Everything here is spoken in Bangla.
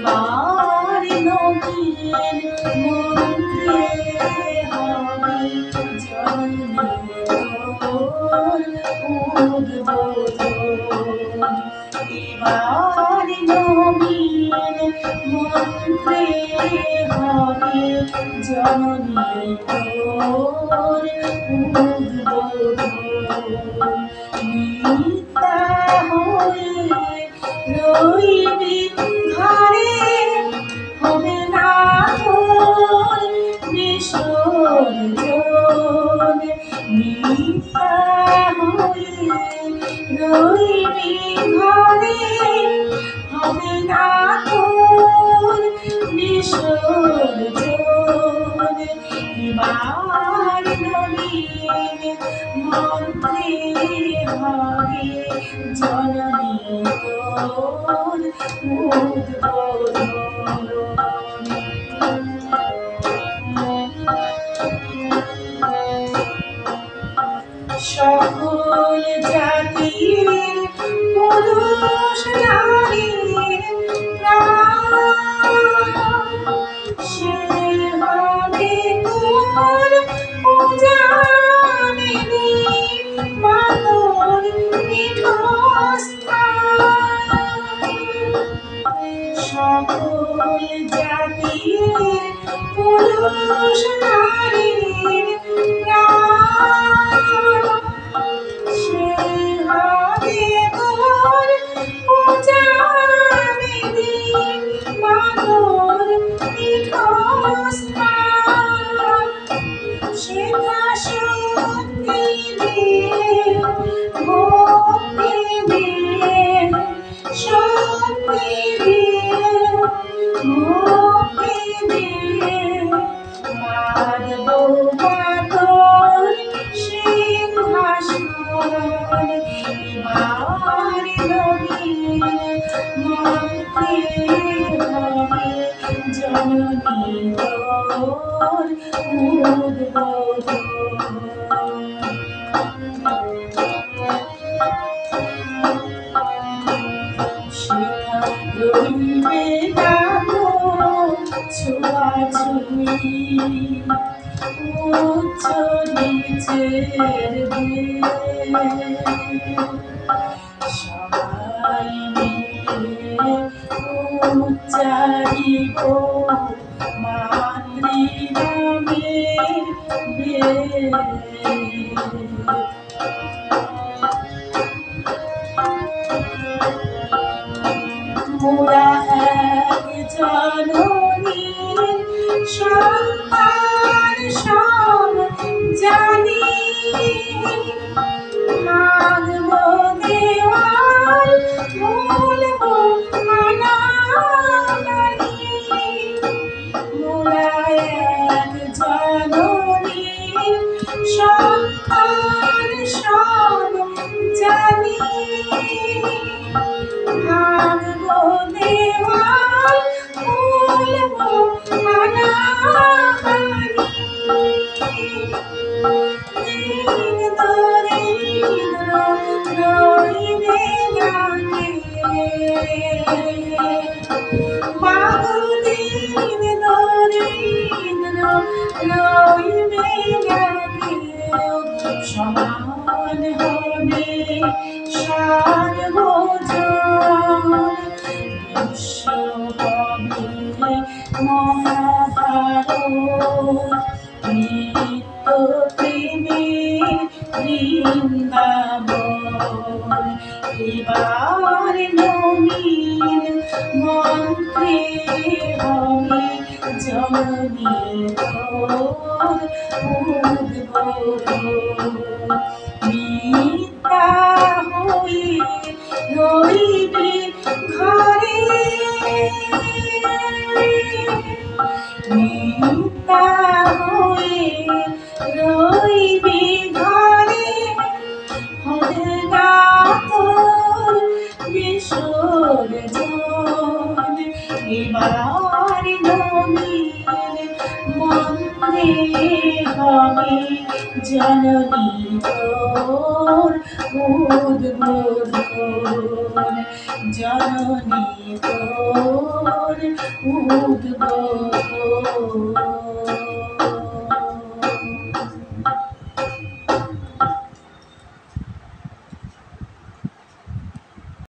এবার নবীন মন্ত্রে হবে জননীর উদ্বোধন। এবার নবীন মন্ত্রে হবে জননীর উদ্বোধন। নিত্যা হয়ে রইবি ঘরে, হবে না তোর বিসর্জন। নিত্যা হয়ে রইবি ঘরে, হবে না তোর বিসর্জন। এবার নবীন মন্ত্রে হবে জননীর উদ্বোধন। সকল জাতির পুরুষ নারীর প্রাণ, সে হবে তোর পূজারিণী, মা তোর পীঠস্থান। সকল জাতির পুরুষ নারীর প্রাণ, সে হবে তোর পূজারিণী, মা তোর পীঠস্থান। সেথা শক্তি দিয়ে ভক্তি দিয়ে, শক্তি দিয়ে ভক্তি দিয়ে বাঁধব মা তোর সিংহাসন। এবার নবীন মন্ত্রে হবে জননীর উদ্বোধন। সেথা রইবে না ছোঁয়াছুঁয়ি, উচ্চ নিচের সবাই মিলে উচ্চারিব মাতৃনামের বেদ। মোরা এক জননীর সন্তান সব জানি, মাগব দেওয়াল ভুলব আনাগানি। মোরা এক জননীর সন্তান সব জানি, ভাঙব দেওয়াল ভুলব আনাগানি। দিন দরিদ্র রইবে না কেউ, মাগো দিন দরিদ্র রইবে না কেউ। সমান হবে সার্বজন, বিশ্ব হবে মহাভারত। নিত্য প্রেমের বৃন্দাবন। এবার নবীন মন্ত্রে হবে জননীর উদ্বোধন। নিত্যা হয়ে রইবি ঘরে, নিত্যা হয়ে রইবি ঘরে, হবে না তোর বিসর্জন। এবার নবীন মন্ত্রে হবে জননী তোর উদ্বোধন, জননী তোর উদ্বোধন।